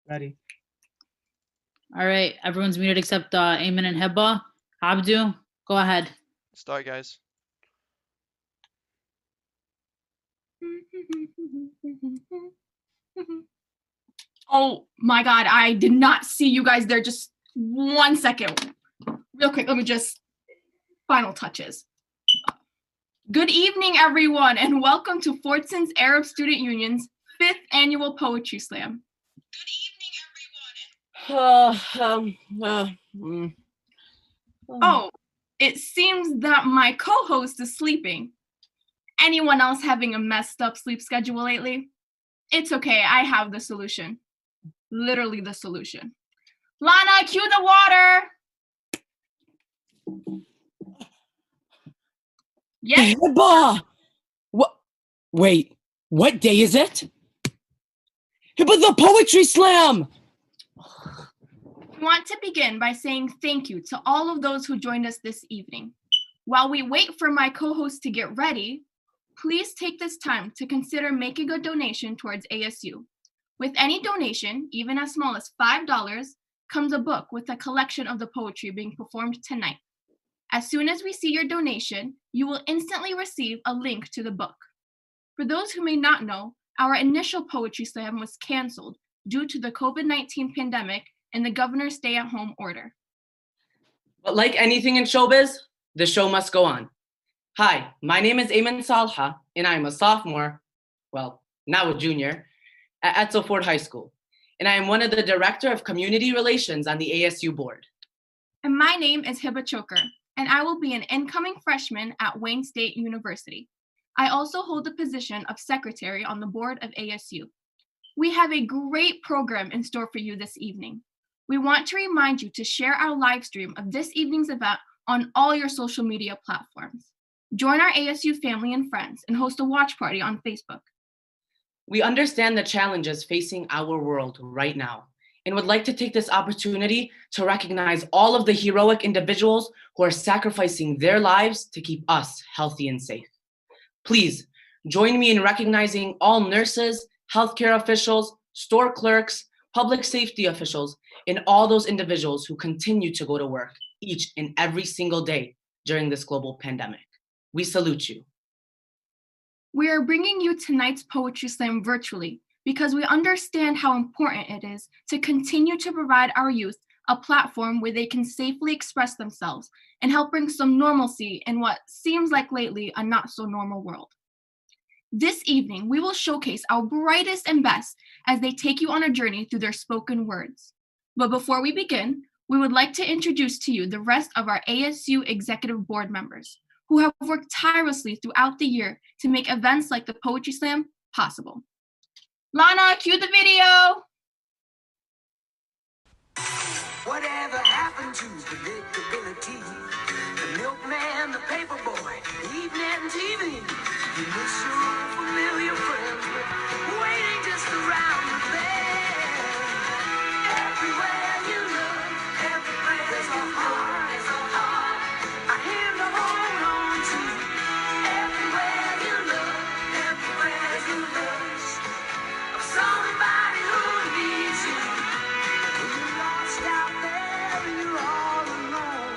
Ready. All right, everyone's muted except Eamon and Heba. Abdu, go ahead. Start, guys. Oh my God, I did not see you guys there. Just 1 second. Real quick, let me just final touches. Good evening, everyone, and welcome to Fordson's Arab Student Union's 5th Annual Poetry Slam. Oh, it seems that my co-host is sleeping. Anyone else having a messed up sleep schedule lately? It's okay, I have the solution. Literally the solution. Lana, cue the water! Yes. Heba! What? Wait, what day is it? Heba, the Poetry Slam! I want to begin by saying thank you to all of those who joined us this evening. While we wait for my co-host to get ready, please take this time to consider making a donation towards ASU. With any donation, even as small as $5, comes a book with a collection of the poetry being performed tonight. As soon as we see your donation, you will instantly receive a link to the book. For those who may not know, our initial poetry slam was canceled due to the COVID-19 pandemic and the governor's stay-at-home order. But like anything in showbiz, the show must go on. Hi, my name is Eamon Salha, and I'm a sophomore, well, now a junior, at ASU Fordson High School. And I am one of the Director of Community Relations on the ASU board. And my name is Hiba Choker, and I will be an incoming freshman at Wayne State University. I also hold the position of secretary on the board of ASU. We have a great program in store for you this evening. We want to remind you to share our live stream of this evening's event on all your social media platforms. Join our ASU family and friends and host a watch party on Facebook. We understand the challenges facing our world right now and would like to take this opportunity to recognize all of the heroic individuals who are sacrificing their lives to keep us healthy and safe. Please join me in recognizing all nurses, healthcare officials, store clerks, public safety officials, and all those individuals who continue to go to work each and every single day during this global pandemic. We salute you. We are bringing you tonight's Poetry Slam virtually because we understand how important it is to continue to provide our youth a platform where they can safely express themselves and help bring some normalcy in what seems like lately a not so normal world. This evening, we will showcase our brightest and best as they take you on a journey through their spoken words. But before we begin, we would like to introduce to you the rest of our ASU Executive Board members who have worked tirelessly throughout the year to make events like the Poetry Slam possible. Lana, cue the video! Whatever happened to predictability? The milkman, the paper boy, evening TV. You miss your old familiar friends, but waiting just around the bend. Everywhere you look, everywhere there's a heart, I hear the hold on to. Everywhere you look, everywhere there's a look of somebody who needs you. When you're lost out there and you're all alone,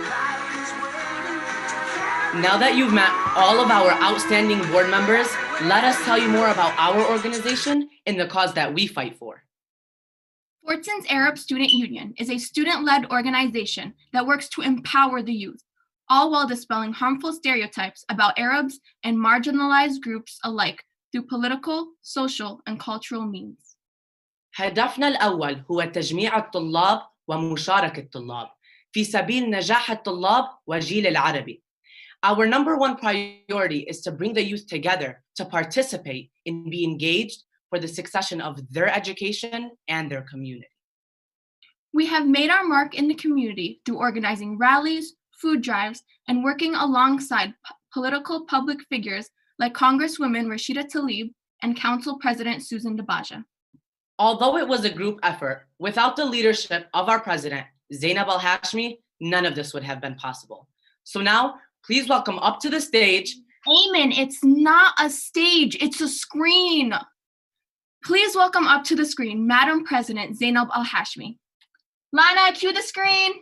life is waiting to carry. Now that you've met all of our outstanding board members, let us tell you more about our organization and the cause that we fight for. Fordson's Arab Student Union is a student-led organization that works to empower the youth, all while dispelling harmful stereotypes about Arabs and marginalized groups alike through political, social, and cultural means. هدفنا الأول هو تجميع الطلاب ومشاركة الطلاب في سبيل نجاح الطلاب وجيل العربي. Our number one priority is to bring the youth together to participate and be engaged for the succession of their education and their community. We have made our mark in the community through organizing rallies, food drives, and working alongside political public figures like Congresswoman Rashida Tlaib and Council President Susan Debaja. Although it was a group effort, without the leadership of our president, Zainab Al-Hashmi, none of this would have been possible. So now, please welcome up to the stage. Eamon, it's not a stage, it's a screen. Please welcome up to the screen Madam President Zainab Al-Hashmi. Lana, cue the screen.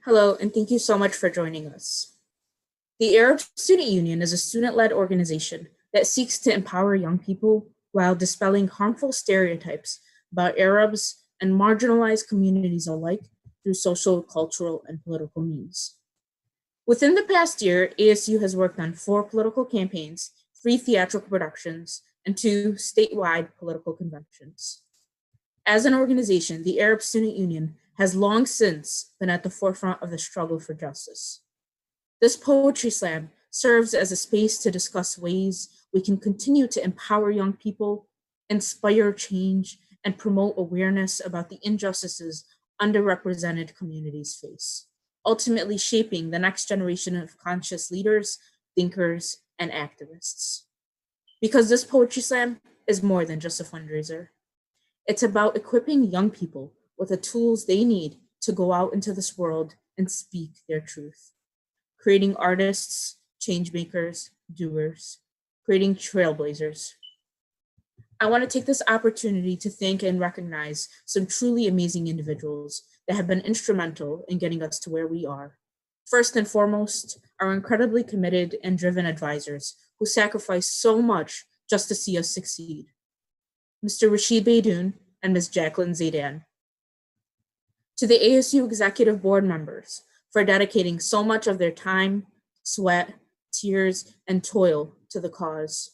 Hello, and thank you so much for joining us. The Arab Student Union is a student-led organization that seeks to empower young people while dispelling harmful stereotypes about Arabs and marginalized communities alike through social, cultural, and political means. Within the past year, ASU has worked on 4 political campaigns, 3 theatrical productions, and 2 statewide political conventions. As an organization, the Arab Student Union has long since been at the forefront of the struggle for justice. This poetry slam serves as a space to discuss ways we can continue to empower young people, inspire change, and promote awareness about the injustices underrepresented communities face, ultimately shaping the next generation of conscious leaders, thinkers, and activists. Because this poetry slam is more than just a fundraiser. It's about equipping young people with the tools they need to go out into this world and speak their truth. Creating artists, change makers, doers, creating trailblazers. I want to take this opportunity to thank and recognize some truly amazing individuals that have been instrumental in getting us to where we are. First and foremost, our incredibly committed and driven advisors who sacrifice so much just to see us succeed. Mr. Rashid Beydoun and Ms. Jacqueline Zaidan. To the ASU Executive Board members for dedicating so much of their time, sweat, tears, and toil to the cause.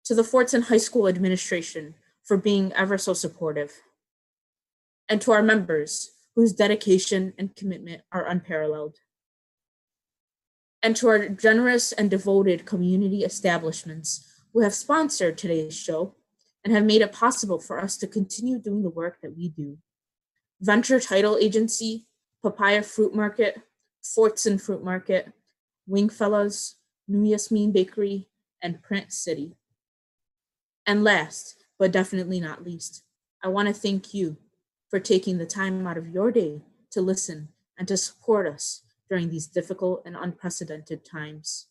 To the Fordson High School administration for being ever so supportive. And to our members whose dedication and commitment are unparalleled. And to our generous and devoted community establishments who have sponsored today's show and have made it possible for us to continue doing the work that we do. Venture Title Agency, Papaya Fruit Market, Fordson Fruit Market, Wingfellas, New Yasmin Bakery, and Print City. And last, but definitely not least, I want to thank you for taking the time out of your day to listen and to support us during these difficult and unprecedented times.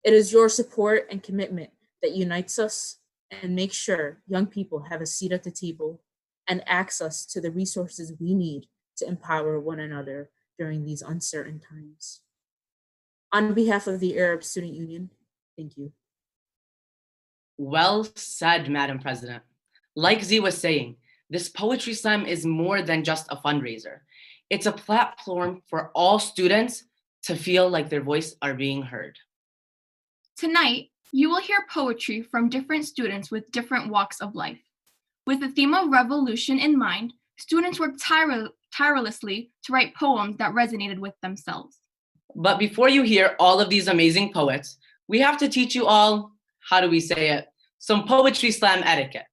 It is your support and commitment that unites us and makes sure young people have a seat at the table and access to the resources we need to empower one another during these uncertain times. On behalf of the Arab Student Union, thank you. Well said, Madam President. Like Z was saying, this poetry slam is more than just a fundraiser. It's a platform for all students to feel like their voice are being heard. Tonight, you will hear poetry from different students with different walks of life. With the theme of revolution in mind, students worked tirelessly to write poems that resonated with themselves. But before you hear all of these amazing poets, we have to teach you all, how do we say it, some poetry slam etiquette.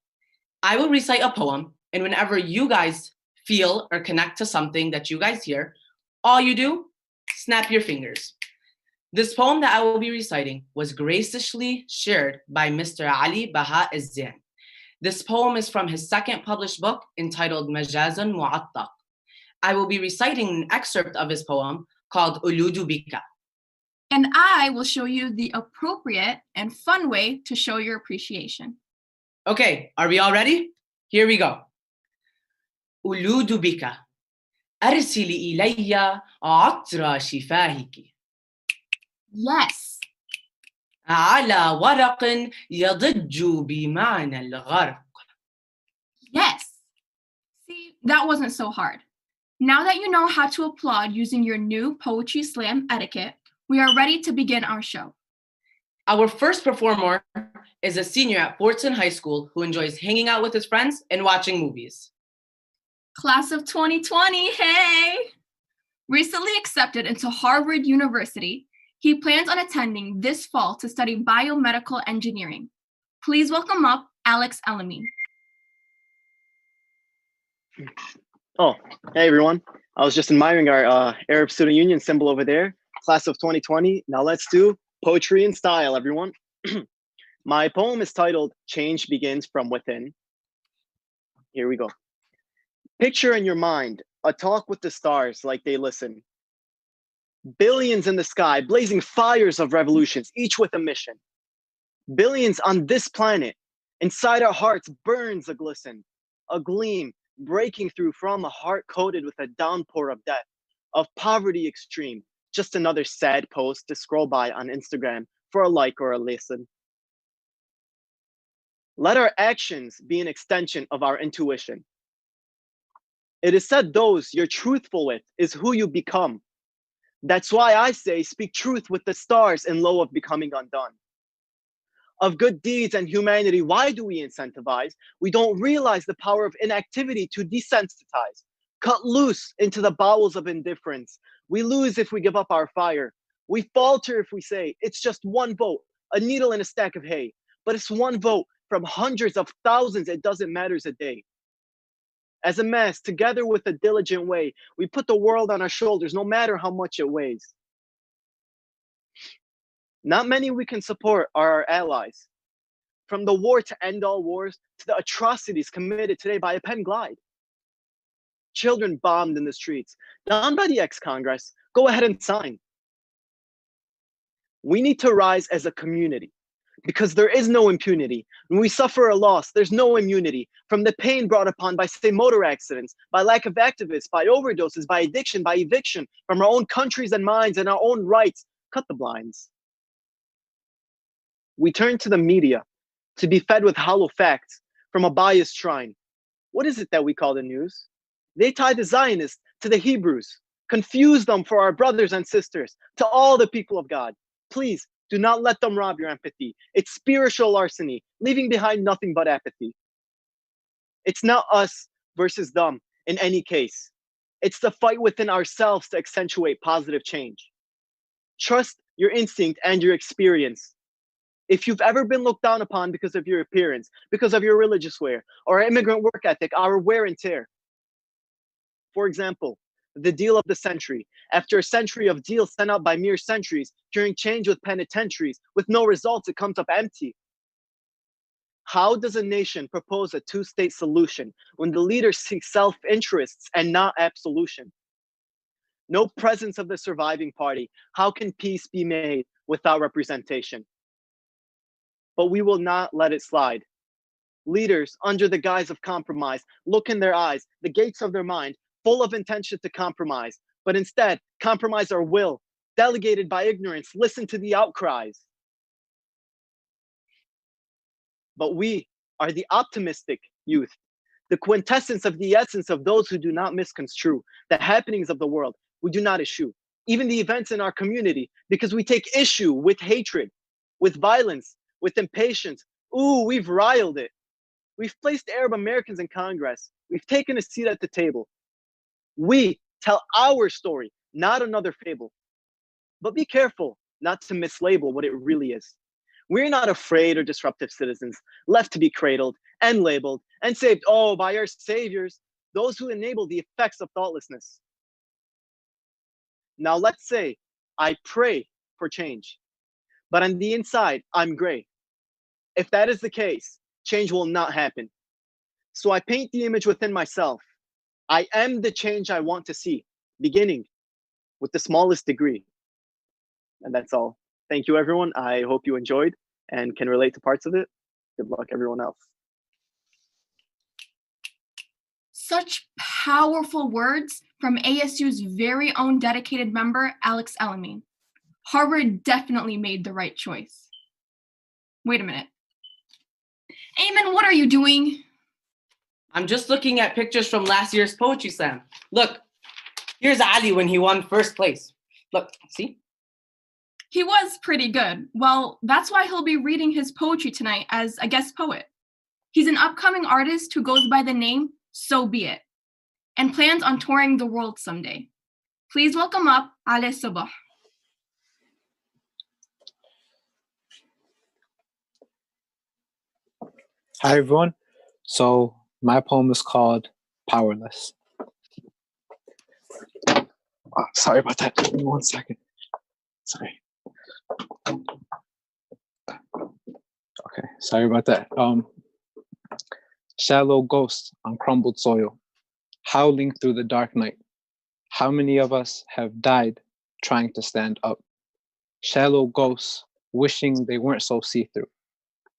I will recite a poem, and whenever you guys feel or connect to something that you guys hear, all you do, snap your fingers. This poem that I will be reciting was graciously shared by Mr. Ali Baha Izzain. This poem is from his second published book entitled Majazun Mu'attaq. I will be reciting an excerpt of his poem called Uludu Bika. And I will show you the appropriate and fun way to show your appreciation. Okay, are we all ready? Here we go. Uludu Bika. أرسلي إلي عطر شفاهك. Yes. على ورق يضج بمعنى الغرق. Yes. See, that wasn't so hard. Now that you know how to applaud using your new poetry slam etiquette, we are ready to begin our show. Our first performer is a senior at Fordson High School who enjoys hanging out with his friends and watching movies. Class of 2020, hey! Recently accepted into Harvard University, he plans on attending this fall to study biomedical engineering. Please welcome up Alex Elamine. Oh, hey everyone. I was just admiring our Arab Student Union symbol over there. Class of 2020. Now let's do poetry in style, everyone. My poem is titled Change Begins from Within. Here we go. Picture in your mind a talk with the stars like they listen. Billions in the sky, blazing fires of revolutions, each with a mission. Billions on this planet. Inside our hearts burns a glisten, a gleam breaking through from a heart coated with a downpour of death, of poverty extreme. Just another sad post to scroll by on Instagram for a like or a listen. Let our actions be an extension of our intuition. It is said those you're truthful with is who you become. That's why I say speak truth with the stars in low of becoming undone. Of good deeds and humanity, why do we incentivize? We don't realize the power of inactivity to desensitize. Cut loose into the bowels of indifference. We lose if we give up our fire. We falter if we say, it's just one vote, a needle in a stack of hay. But it's one vote from hundreds of thousands, it doesn't matter a day. As a mass, together with a diligent way, we put the world on our shoulders, no matter how much it weighs. Not many we can support are our allies. From the war to end all wars, to the atrocities committed today by a pen glide. Children bombed in the streets, down by the ex-Congress, go ahead and sign. We need to rise as a community, because there is no impunity. When we suffer a loss, there's no immunity from the pain brought upon by, say, motor accidents, by lack of activists, by overdoses, by addiction, by eviction, from our own countries and minds and our own rights. Cut the blinds. We turn to the media to be fed with hollow facts from a biased shrine. What is it that we call the news? They tie the Zionists to the Hebrews, confuse them for our brothers and sisters, to all the people of God. Please do not let them rob your empathy. It's spiritual larceny, leaving behind nothing but apathy. It's not us versus them in any case. It's the fight within ourselves to accentuate positive change. Trust your instinct and your experience. If you've ever been looked down upon because of your appearance, because of your religious wear, or immigrant work ethic, our wear and tear. For example, the deal of the century. After a century of deals sent out by mere centuries, during change with penitentiaries, with no results, it comes up empty. How does a nation propose a two-state solution when the leaders seek self-interests and not absolution? No presence of the surviving party. How can peace be made without representation? But we will not let it slide. Leaders, under the guise of compromise, look in their eyes, the gates of their mind, full of intention to compromise, but instead compromise our will, delegated by ignorance, listen to the outcries. But we are the optimistic youth, the quintessence of the essence of those who do not misconstrue the happenings of the world. We do not eschew, even the events in our community, because we take issue with hatred, with violence, with impatience. Ooh, we've riled it. We've placed Arab Americans in Congress. We've taken a seat at the table. We tell our story, not another fable. But be careful not to mislabel what it really is. We're not afraid or disruptive citizens, left to be cradled and labeled and saved, oh, by our saviors, those who enable the effects of thoughtlessness. Now let's say I pray for change, but on the inside, I'm gray. If that is the case, change will not happen. So I paint the image within myself. I am the change I want to see, beginning with the smallest degree. And that's all. Thank you, everyone. I hope you enjoyed and can relate to parts of it. Good luck, everyone else. Such powerful words from ASU's very own dedicated member, Alex Elamine. Harvard definitely made the right choice. Wait a minute. Eamon, what are you doing? I'm just looking at pictures from last year's poetry slam. Look, here's Ali when he won first place. Look, see? He was pretty good. Well, that's why he'll be reading his poetry tonight as a guest poet. He's an upcoming artist who goes by the name So Be It and plans on touring the world someday. Please welcome up Ali Sabah. Hi, everyone. So my poem is called Powerless. Oh, sorry about that. Give me 1 second. Sorry. Okay, sorry about that. Shallow ghosts on crumbled soil, howling through the dark night. How many of us have died trying to stand up? Shallow ghosts wishing they weren't so see-through.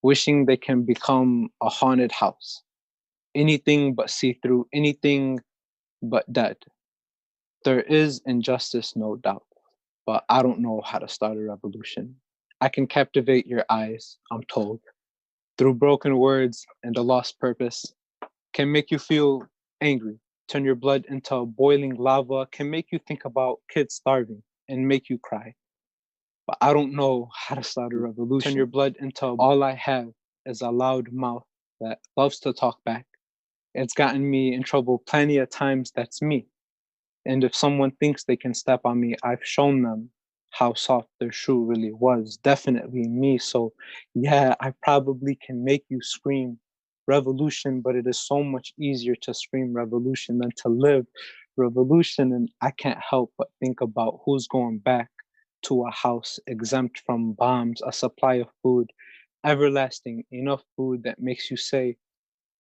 wishing they can become a haunted house. Anything but see-through, anything but dead. There is injustice, no doubt, but I don't know how to start a revolution. I can captivate your eyes, I'm told, through broken words and a lost purpose, can make you feel angry, turn your blood into boiling lava, can make you think about kids starving and make you cry. But I don't know how to start a revolution. Turn your blood into all I have is a loud mouth that loves to talk back. It's gotten me in trouble plenty of times, that's me. And if someone thinks they can step on me, I've shown them how soft their shoe really was. Definitely me. So yeah, I probably can make you scream revolution, but it is so much easier to scream revolution than to live revolution. And I can't help but think about who's going back to a house exempt from bombs, a supply of food, everlasting, enough food that makes you say,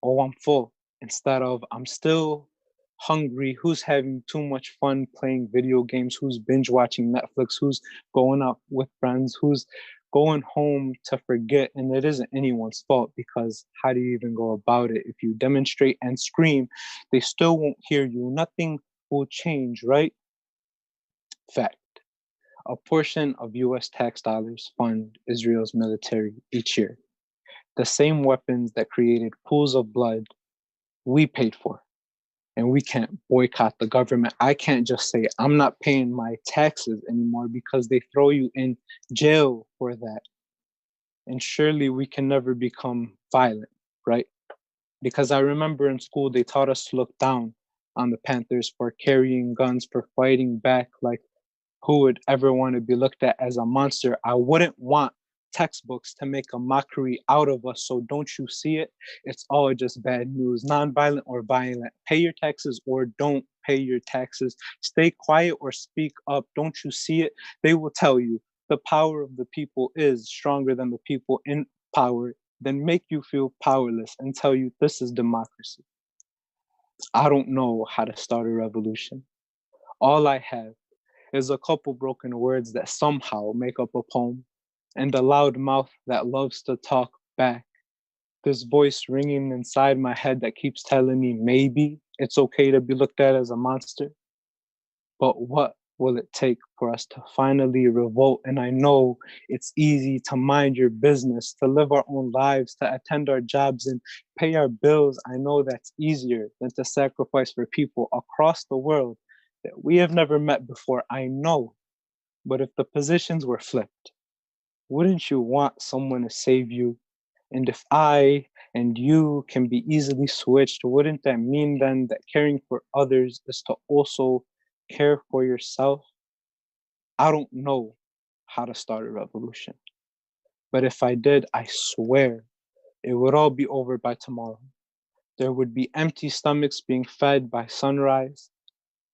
oh, I'm full, instead of I'm still hungry. Who's having too much fun playing video games? Who's binge watching Netflix? Who's going out with friends? Who's going home to forget? And it isn't anyone's fault, because how do you even go about it? If you demonstrate and scream, they still won't hear you. Nothing will change, right? Fact. A portion of US tax dollars fund Israel's military each year. The same weapons that created pools of blood we paid for. And we can't boycott the government. I can't just say I'm not paying my taxes anymore, because they throw you in jail for that. And surely we can never become violent, right? Because I remember in school they taught us to look down on the Panthers for carrying guns, for fighting back. Like, who would ever want to be looked at as a monster? I wouldn't want textbooks to make a mockery out of us. So don't you see it? It's all just bad news, nonviolent or violent. Pay your taxes or don't pay your taxes. Stay quiet or speak up. Don't you see it? They will tell you the power of the people is stronger than the people in power, then make you feel powerless and tell you this is democracy. I don't know how to start a revolution. All I have is a couple broken words that somehow make up a poem, and a loud mouth that loves to talk back. This voice ringing inside my head that keeps telling me maybe it's okay to be looked at as a monster. But what will it take for us to finally revolt? And I know it's easy to mind your business, to live our own lives, to attend our jobs and pay our bills. I know that's easier than to sacrifice for people across the world that we have never met before. I know. But if the positions were flipped, wouldn't you want someone to save you? And if I and you can be easily switched, wouldn't that mean then that caring for others is to also care for yourself? I don't know how to start a revolution. But if I did, I swear it would all be over by tomorrow. There would be empty stomachs being fed by sunrise,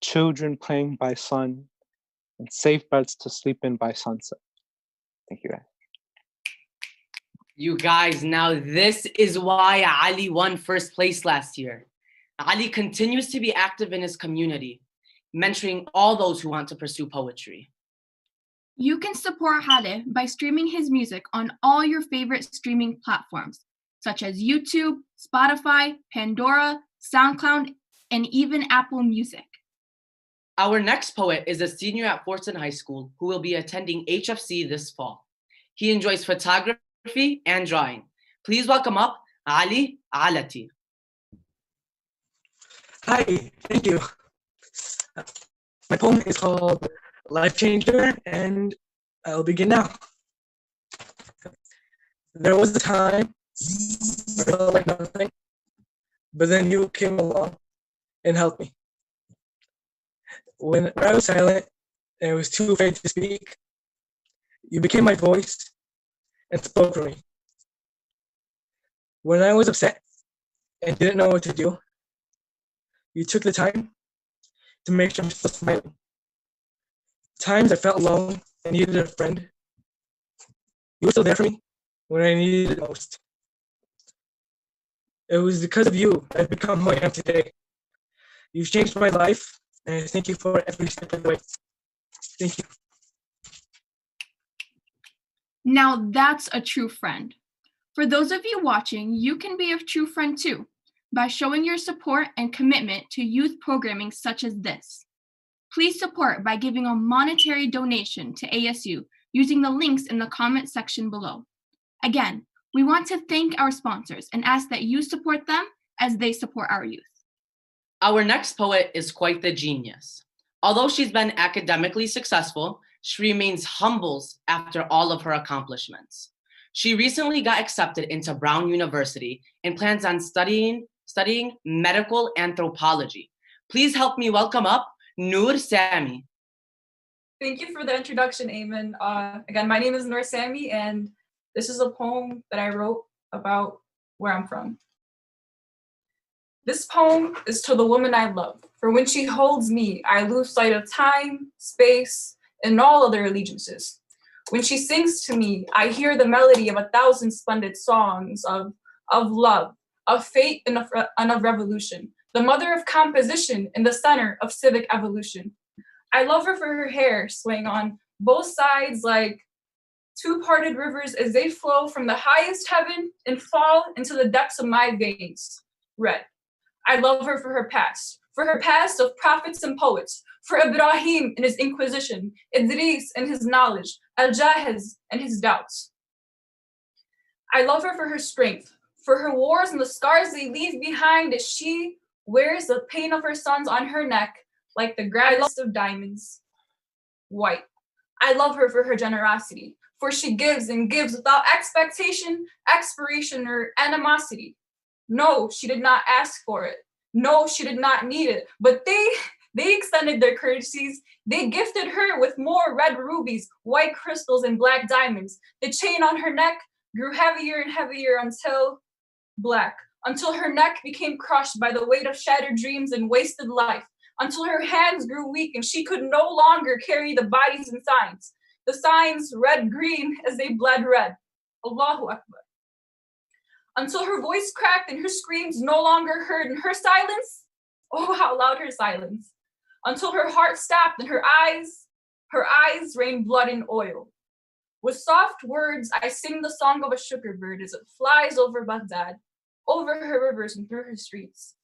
children playing by sun, and safe beds to sleep in by sunset. Thank you, guys. You guys, now this is why Ali won first place last year. Ali continues to be active in his community, mentoring all those who want to pursue poetry. You can support Hale by streaming his music on all your favorite streaming platforms, such as YouTube, Spotify, Pandora, SoundCloud, and even Apple Music. Our next poet is a senior at Fordson High School who will be attending HFC this fall. He enjoys photography and drawing. Please welcome up Ali Alati. Hi, thank you. My poem is called Life Changer, and I'll begin now. There was a time where I felt like nothing, but then you came along and helped me. When I was silent and I was too afraid to speak, you became my voice and spoke for me. When I was upset and didn't know what to do, you took the time to make sure I'm still smiling. Times I felt alone and needed a friend, you were still there for me when I needed it most. It was because of you I've become who I am today. You've changed my life, and I thank you for every step of the way. Thank you. Now that's a true friend. For those of you watching, you can be a true friend too by showing your support and commitment to youth programming such as this. Please support by giving a monetary donation to ASU using the links in the comment section below. Again, we want to thank our sponsors and ask that you support them as they support our youth. Our next poet is quite the genius. Although she's been academically successful, she remains humble after all of her accomplishments. She recently got accepted into Brown University and plans on studying medical anthropology. Please help me welcome up Noor Sami. Thank you for the introduction, Eamon. Again, my name is Noor Sami, and this is a poem that I wrote about where I'm from. This poem is to the woman I love, for when she holds me, I lose sight of time, space, and all other allegiances. When she sings to me, I hear the melody of 1,000 splendid songs of love, of fate, and of revolution, the mother of composition in the center of civic evolution. I love her for her hair swaying on both sides like two parted rivers as they flow from the highest heaven and fall into the depths of my veins, red. I love her for her past of prophets and poets, for Ibrahim and his inquisition, Idris and his knowledge, Al-Jahiz and his doubts. I love her for her strength, for her wars and the scars they leave behind as she wears the pain of her sons on her neck like the gladdest of diamonds, white. I love her for her generosity, for she gives and gives without expectation, expiration, or animosity. No, she did not ask for it. No, she did not need it, but they extended their courtesies. They gifted her with more red rubies, white crystals, and black diamonds. The chain on her neck grew heavier and heavier until her neck became crushed by the weight of shattered dreams and wasted life, until her hands grew weak and she could no longer carry the bodies and signs. The signs red-green as they bled red. Allahu Akbar. Until her voice cracked and her screams no longer heard in her silence. Oh, how loud her silence. Until her heart stopped and her eyes rained blood and oil. With soft words, I sing the song of a sugar bird as it flies over Baghdad, over her rivers and through her streets.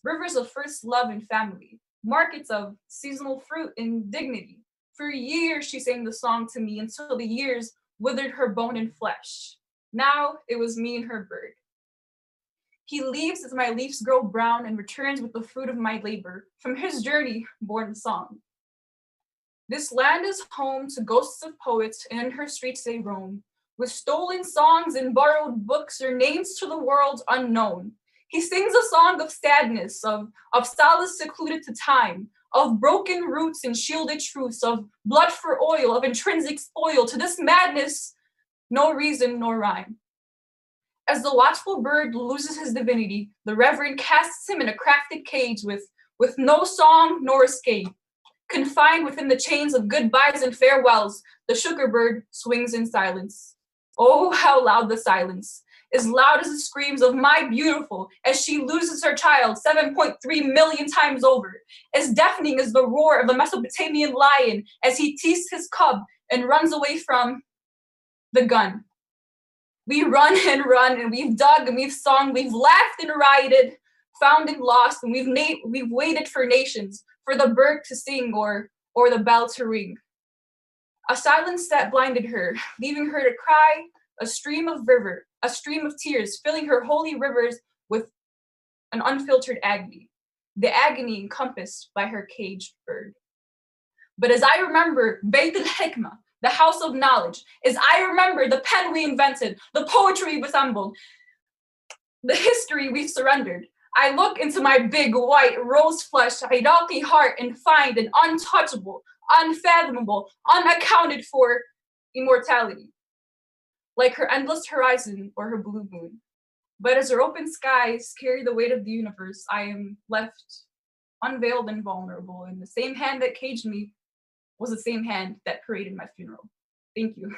Rivers of first love and family, markets of seasonal fruit and dignity. For years she sang the song to me until the years withered her bone and flesh. Now it was me and her bird. He leaves as my leaves grow brown and returns with the fruit of my labor, from his journey born song. This land is home to ghosts of poets, and in her streets they roam, with stolen songs and borrowed books or names to the world unknown. He sings a song of sadness, of solace secluded to time, of broken roots and shielded truths, of blood for oil, of intrinsic spoil. To this madness, no reason nor rhyme. As the watchful bird loses his divinity, the reverend casts him in a crafted cage with no song nor escape. Confined within the chains of goodbyes and farewells, the sugar bird swings in silence. Oh, how loud the silence, as loud as the screams of my beautiful as she loses her child 7.3 million times over, as deafening as the roar of the Mesopotamian lion as he teased his cub and runs away from the gun. We run, and we've dug, and we've sung, we've laughed and rioted, found and lost, and we've waited for nations, for the bird to sing or the bell to ring. A silence that blinded her, leaving her to cry, a stream of tears, filling her holy rivers with an unfiltered agony, the agony encompassed by her caged bird. But as I remember Beit al-Hikmah, the house of knowledge, as I remember the pen we invented, the poetry we've assembled, the history we've surrendered, I look into my big, white, rose-flushed, Iraqi heart and find an untouchable, unfathomable, unaccounted for immortality, like her endless horizon or her blue moon. But as her open skies carry the weight of the universe, I am left unveiled and vulnerable, and the same hand that caged me was the same hand that paraded my funeral. Thank you.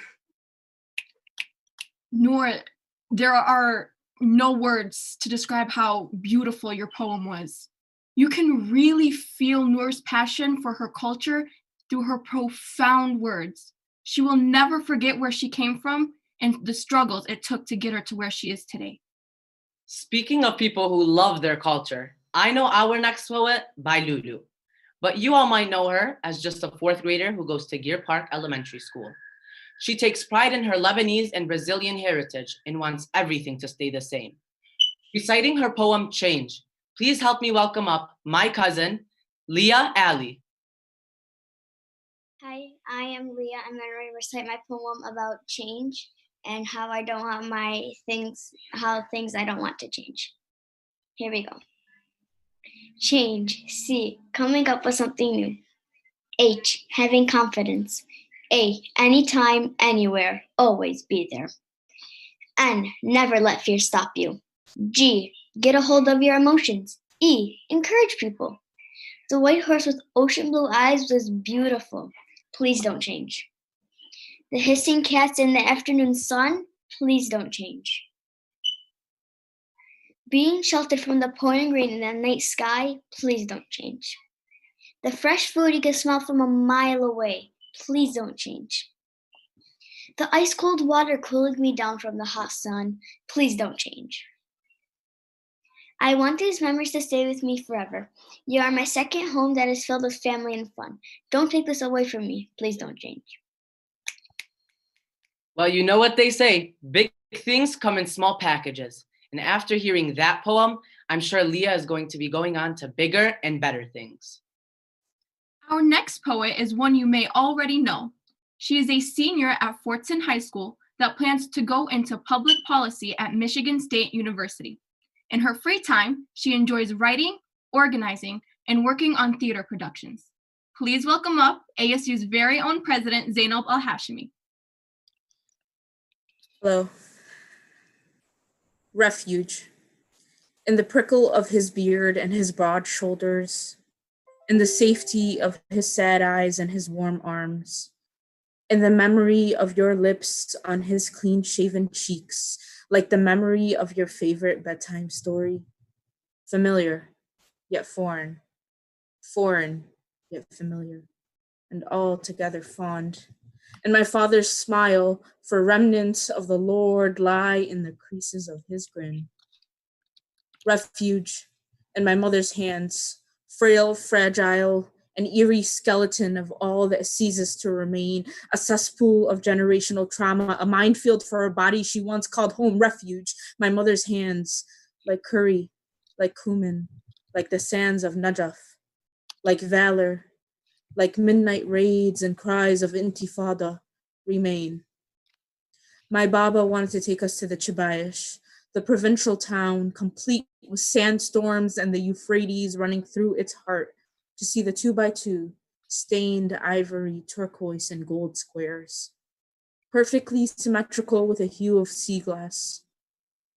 Noor, there are no words to describe how beautiful your poem was. You can really feel Noor's passion for her culture through her profound words. She will never forget where she came from and the struggles it took to get her to where she is today. Speaking of people who love their culture, I know our next poet by Lulu, but you all might know her as just a fourth grader who goes to Gear Park Elementary School. She takes pride in her Lebanese and Brazilian heritage and wants everything to stay the same. Reciting her poem, Change, please help me welcome up my cousin, Leah Ali. Hi, I am Leah. I'm going to recite my poem about change and how I don't want how things I don't want to change. Here we go. Change. C, coming up with something new. H, having confidence. A, anytime, anywhere, always be there. N, never let fear stop you. G, get a hold of your emotions. E, encourage people. The white horse with ocean blue eyes was beautiful. Please don't change. The hissing cats in the afternoon sun, please don't change. Being sheltered from the pouring rain in the night sky, please don't change. The fresh food you can smell from a mile away, please don't change. The ice cold water cooling me down from the hot sun, please don't change. I want these memories to stay with me forever. You are my second home that is filled with family and fun. Don't take this away from me. Please don't change. Well, you know what they say, big things come in small packages. And after hearing that poem, I'm sure Leah is going to be going on to bigger and better things. Our next poet is one you may already know. She is a senior at Fordson High School that plans to go into public policy at Michigan State University. In her free time, she enjoys writing, organizing, and working on theater productions. Please welcome up ASU's very own president, Zainab Al-Hashimi. Hello. Refuge. In the prickle of his beard and his broad shoulders, in the safety of his sad eyes and his warm arms, in the memory of your lips on his clean-shaven cheeks, like the memory of your favorite bedtime story. Familiar, yet foreign. Foreign, yet familiar. And altogether fond. And my father's smile, for remnants of the Lord lie in the creases of his grin. Refuge, in my mother's hands, frail, fragile, an eerie skeleton of all that ceases to remain, a cesspool of generational trauma, a minefield for a body she once called home. Refuge, my mother's hands, like curry, like cumin, like the sands of Najaf, like valor, like midnight raids and cries of intifada, remain. My Baba wanted to take us to the Chibayish, the provincial town, complete with sandstorms and the Euphrates running through its heart, to see the 2x2, stained ivory, turquoise, and gold squares, perfectly symmetrical with a hue of sea glass.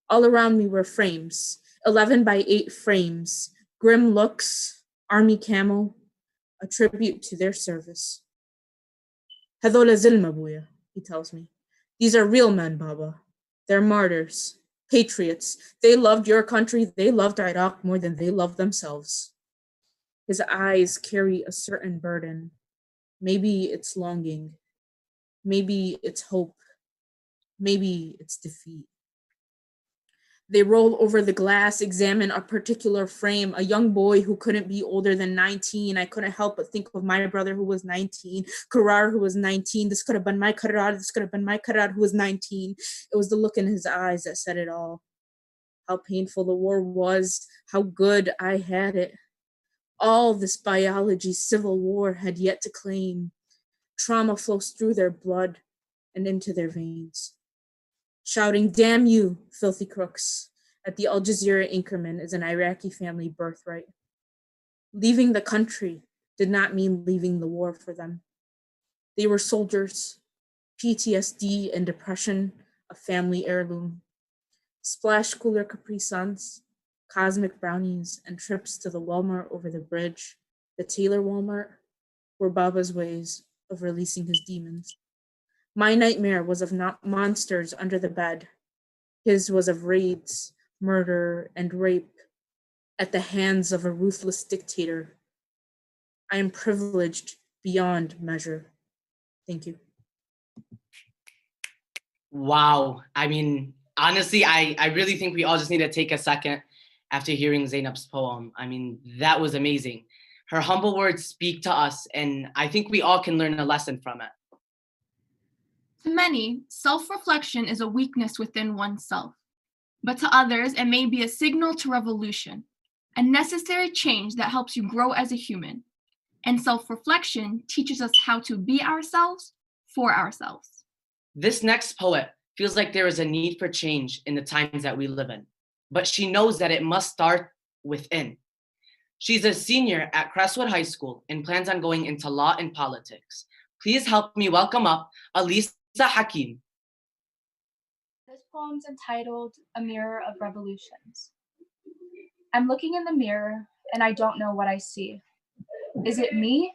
All around me were frames, 11x8 frames, grim looks, army camel, a tribute to their service. Hadola zilma buya, he tells me. These are real men, Baba. They're martyrs, patriots. They loved your country. They loved Iraq more than they loved themselves. His eyes carry a certain burden. Maybe it's longing. Maybe it's hope. Maybe it's defeat. They roll over the glass, examine a particular frame, a young boy who couldn't be older than 19. I couldn't help but think of my brother who was 19, Karar who was 19. This could have been my Karar, this could have been my Karar who was 19. It was the look in his eyes that said it all. How painful the war was, how good I had it. All this biology civil war had yet to claim. Trauma flows through their blood and into their veins. Shouting, damn you, filthy crooks, at the Al Jazeera anchorman is an Iraqi family birthright. Leaving the country did not mean leaving the war for them. They were soldiers, PTSD and depression, a family heirloom. Splash cooler Capri Suns, cosmic brownies, and trips to the Walmart over the bridge, the Taylor Walmart, were Baba's ways of releasing his demons. My nightmare was of not monsters under the bed. His was of raids, murder, and rape at the hands of a ruthless dictator. I am privileged beyond measure. Thank you. Wow. I mean, honestly, I really think we all just need to take a second after hearing Zainab's poem. I mean, that was amazing. Her humble words speak to us, and I think we all can learn a lesson from it. To many, self-reflection is a weakness within oneself, but to others, it may be a signal to revolution, a necessary change that helps you grow as a human. And self-reflection teaches us how to be ourselves for ourselves. This next poet feels like there is a need for change in the times that we live in, but she knows that it must start within. She's a senior at Crestwood High School and plans on going into law and politics. Please help me welcome up Alisa Hakim. This poem's entitled A Mirror of Revolutions. I'm looking in the mirror and I don't know what I see. Is it me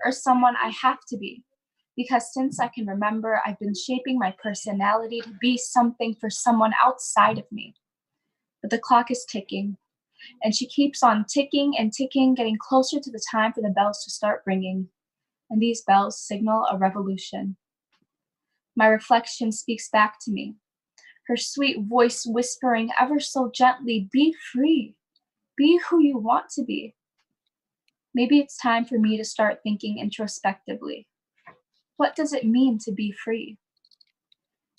or someone I have to be? Because since I can remember, I've been shaping my personality to be something for someone outside of me. But the clock is ticking, and she keeps on ticking and ticking, getting closer to the time for the bells to start ringing. And these bells signal a revolution. My reflection speaks back to me, her sweet voice whispering ever so gently, be free, be who you want to be. Maybe it's time for me to start thinking introspectively. What does it mean to be free?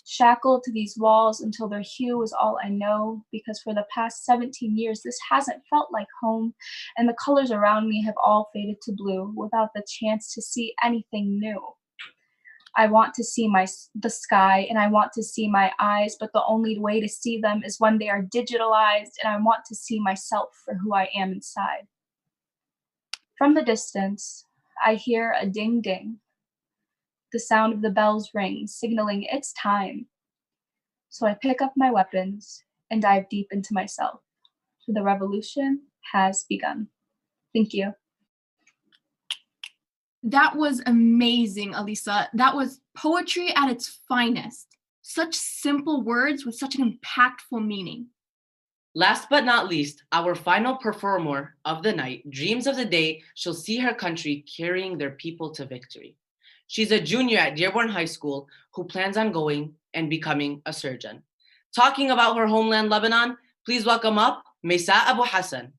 Shackled to these walls until their hue is all I know, because for the past 17 years, this hasn't felt like home, and the colors around me have all faded to blue without the chance to see anything new. I want to see the sky, and I want to see my eyes, but the only way to see them is when they are digitalized, and I want to see myself for who I am inside. From the distance, I hear a ding ding. The sound of the bells ring, signaling it's time. So I pick up my weapons and dive deep into myself. For the revolution has begun. Thank you. That was amazing, Alisa. That was poetry at its finest. Such simple words with such an impactful meaning. Last but not least, our final performer of the night dreams of the day she'll see her country carrying their people to victory. She's a junior at Dearborn High School who plans on going and becoming a surgeon. Talking about her homeland, Lebanon, please welcome up Maysa Abu Hassan.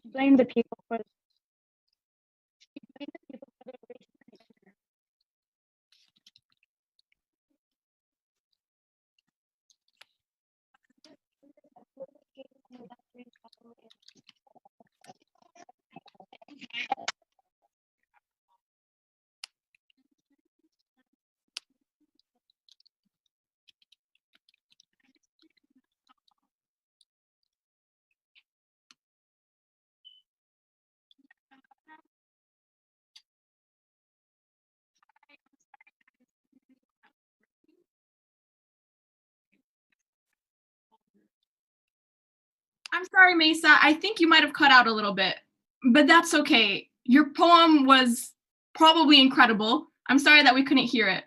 Blame the people for I'm sorry, Mesa. I think you might have cut out a little bit, but that's okay. Your poem was probably incredible. I'm sorry that we couldn't hear it,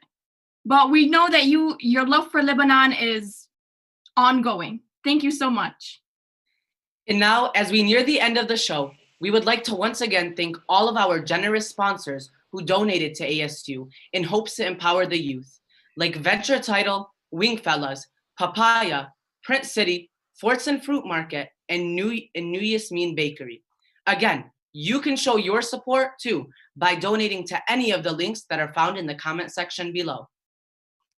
but we know that your love for Lebanon is ongoing. Thank you so much. And now, as we near the end of the show, we would like to once again thank all of our generous sponsors who donated to ASU in hopes to empower the youth, like Venture Title, Wingfellas, Papaya, Print City, Fordson Fruit Market, and New Yasmin Bakery. Again, You can show your support too by donating to any of the links that are found in the comment section below.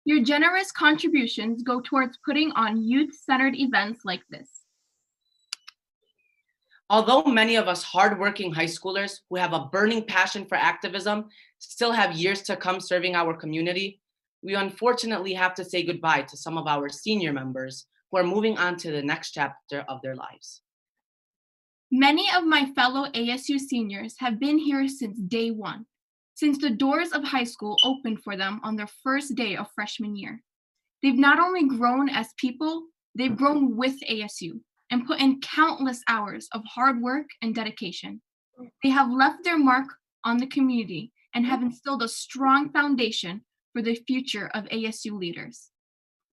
Your generous contributions go towards putting on youth-centered events like this. Although many of us hardworking high schoolers who have a burning passion for activism still have years to come serving our community, we unfortunately have to say goodbye to some of our senior members who are moving on to the next chapter of their lives. Many of my fellow ASU seniors have been here since day one, since the doors of high school opened for them on their first day of freshman year. They've not only grown as people, they've grown with ASU and put in countless hours of hard work and dedication. They have left their mark on the community and have instilled a strong foundation for the future of ASU leaders.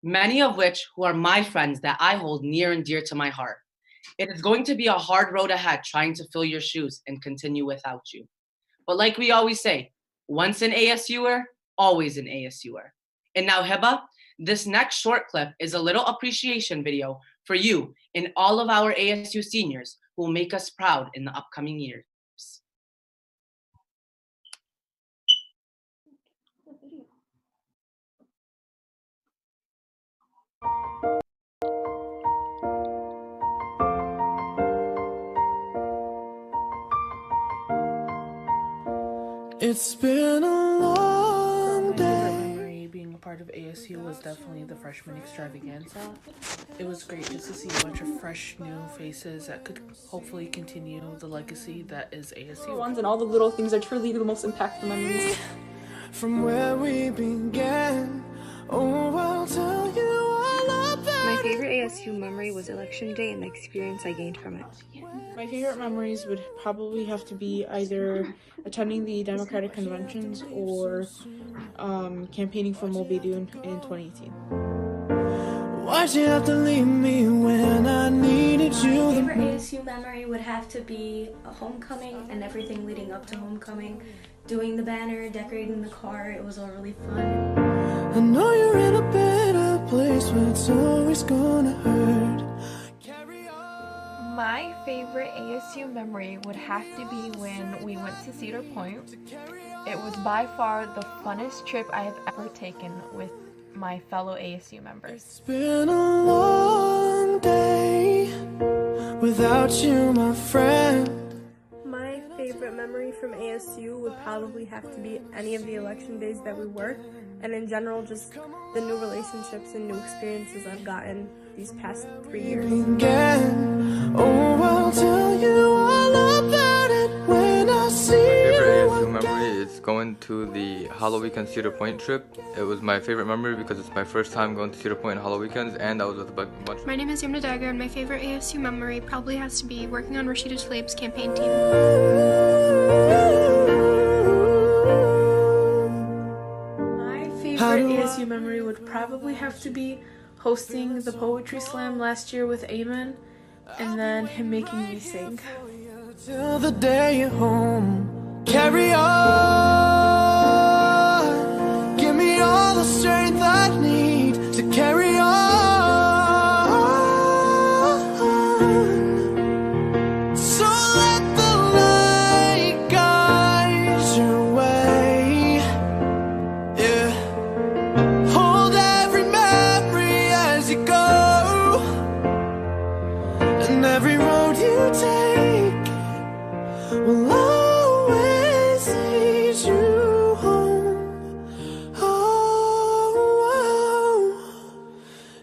Many of which who are my friends that I hold near and dear to my heart. It is going to be a hard road ahead trying to fill your shoes and continue without you. But like we always say, once an ASUer, always an ASUer. And now Heba, this next short clip is a little appreciation video for you and all of our ASU seniors who will make us proud in the upcoming years. It's been a long day. Memory being a part of ASU was definitely the freshman extravaganza. It was great just to see a bunch of fresh new faces that could hopefully continue the legacy that is ASU. The ones and all the little things are truly the most impactful memories. From where we began, oh, I'll tell you all about My favorite ASU memory was election day and the experience I gained from it. My favorite memories would probably have to be either attending the Democratic conventions or campaigning for Mobidu in 2018. Why'd you have to leave me when I needed you? My favorite ASU memory would have to be a homecoming and everything leading up to homecoming. Doing the banner, decorating the car, it was all really fun. I know you're in a better place, but it's always gonna hurt. My favorite ASU memory would have to be when we went to Cedar Point. It was by far the funnest trip I have ever taken with my fellow ASU members. It's been a long day without you, my friend. My favorite memory from ASU would probably have to be any of the election days that we worked, and in general just the new relationships and new experiences I've gotten these past 3 years. Oh, I'll tell you all about it when I see you. My favorite ASU memory is going to the Hollow Weekend Cedar Point trip. It was my favorite memory because it's my first time going to Cedar Point on Hollow Weekends, and I was with a bunch. My name is Yamna Dagger, and my favorite ASU memory probably has to be working on Rashida Tlaib's campaign team. My favorite ASU memory would probably have to be hosting the poetry slam last year with Eamon, and then him making me sing. Till the day you're home, carry on. Give me all the strength I need to carry on. So let the light guide your way. Yeah. Hold every memory as you go, and every road you take will always lead you home. Oh,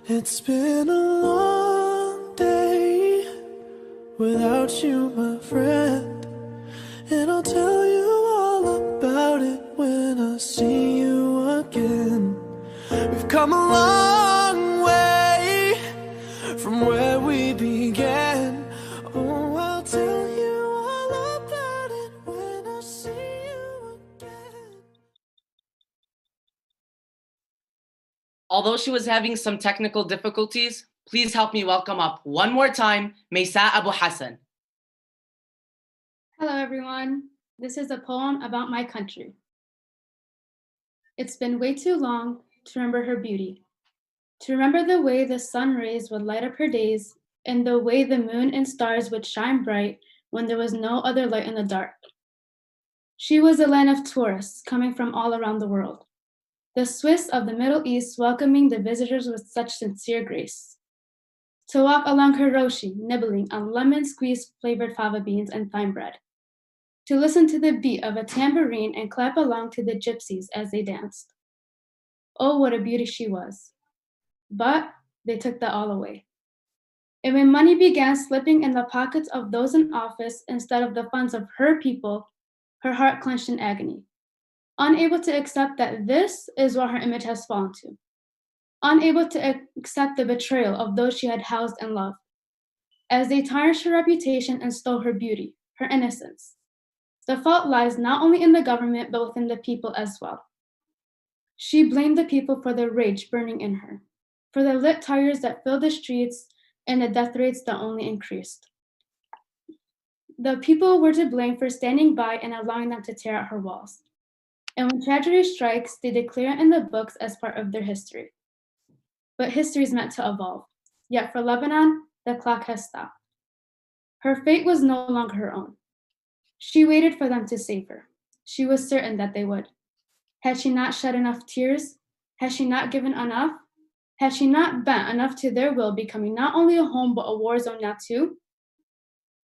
it's been a long day without you, my friend, and I'll tell you all about it when I see you again. We've come a long way from where we began. Oh, I'll tell you all about it when I see you again. Although she was having some technical difficulties, please help me welcome up one more time, Maysa Abu Hassan. Hello, everyone. This is a poem about my country. It's been way too long to remember her beauty, to remember the way the sun rays would light up her days, and the way the moon and stars would shine bright when there was no other light in the dark. She was a land of tourists coming from all around the world, the Swiss of the Middle East welcoming the visitors with such sincere grace. To walk along her roshi, nibbling on lemon squeeze flavored fava beans and thyme bread. To listen to the beat of a tambourine and clap along to the gypsies as they danced. Oh, what a beauty she was. But they took that all away. And when money began slipping in the pockets of those in office instead of the funds of her people, her heart clenched in agony, unable to accept that this is what her image has fallen to, unable to accept the betrayal of those she had housed and loved, as they tarnished her reputation and stole her beauty, her innocence. The fault lies not only in the government, but within the people as well. She blamed the people for the rage burning in her, for the lit tires that filled the streets and the death rates that only increased. The people were to blame for standing by and allowing them to tear out her walls. And when tragedy strikes, they declare it in the books as part of their history. But history is meant to evolve. Yet for Lebanon, the clock has stopped. Her fate was no longer her own. She waited for them to save her. She was certain that they would. Had she not shed enough tears? Had she not given enough? Had she not bent enough to their will, becoming not only a home but a war zone now too?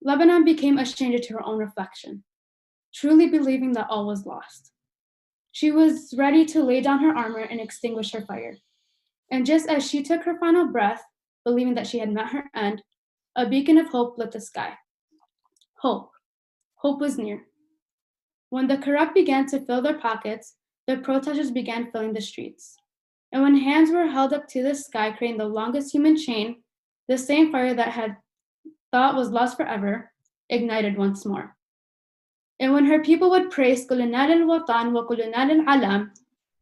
Lebanon became a stranger to her own reflection, truly believing that all was lost. She was ready to lay down her armor and extinguish her fire. And just as she took her final breath, believing that she had met her end, a beacon of hope lit the sky. Hope. Hope was near. When the corrupt began to fill their pockets, the protesters began filling the streets. And when hands were held up to the sky, creating the longest human chain, the same fire that had thought was lost forever ignited once more. And when her people would praise Kulunal al-Watan wa Kulunal al-Alam,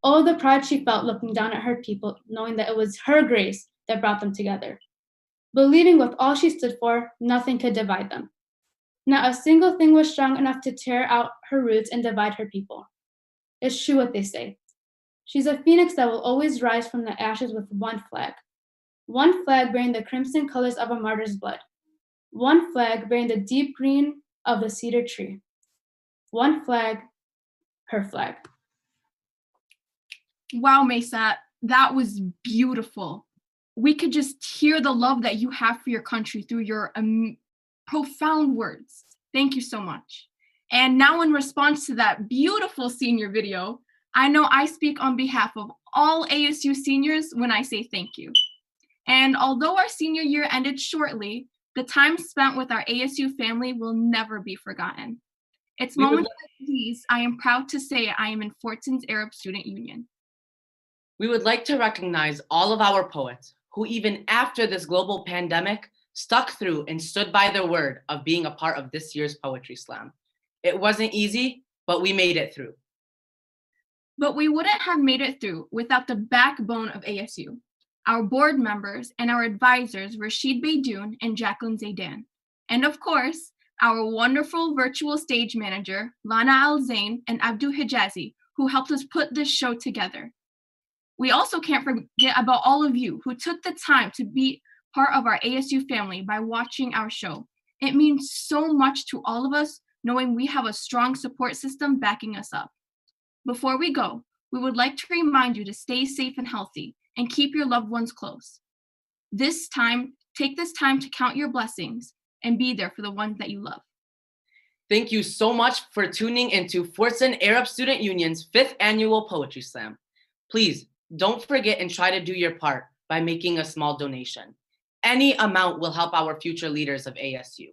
all the pride she felt looking down at her people, knowing that it was her grace that brought them together. Believing with all she stood for, nothing could divide them. Not a single thing was strong enough to tear out her roots and divide her people. It's true what they say. She's a phoenix that will always rise from the ashes with one flag bearing the crimson colors of a martyr's blood, one flag bearing the deep green of the cedar tree, one flag, her flag. Wow, Mesa, that was beautiful. We could just hear the love that you have for your country through your profound words. Thank you so much. And now in response to that beautiful senior video, I know I speak on behalf of all ASU seniors when I say thank you. And although our senior year ended shortly, the time spent with our ASU family will never be forgotten. It's moments like these I am proud to say I am in Fortson's Arab Student Union. We would like to recognize all of our poets who, even after this global pandemic, stuck through and stood by their word of being a part of this year's Poetry Slam. It wasn't easy, but we made it through. But we wouldn't have made it through without the backbone of ASU, our board members and our advisors, Rashid Beydoun and Jacqueline Zaydan. And of course, our wonderful virtual stage manager, Lana Al-Zain and Abdu Hijazi, who helped us put this show together. We also can't forget about all of you who took the time to be part of our ASU family by watching our show. It means so much to all of us knowing we have a strong support system backing us up. Before we go, we would like to remind you to stay safe and healthy and keep your loved ones close. Take this time to count your blessings and be there for the ones that you love. Thank you so much for tuning into Fordson Arab Student Union's 5th annual Poetry Slam. Please don't forget and try to do your part by making a small donation. Any amount will help our future leaders of ASU.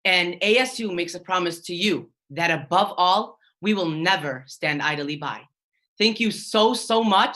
And ASU makes a promise to you that above all, we will never stand idly by. Thank you so much.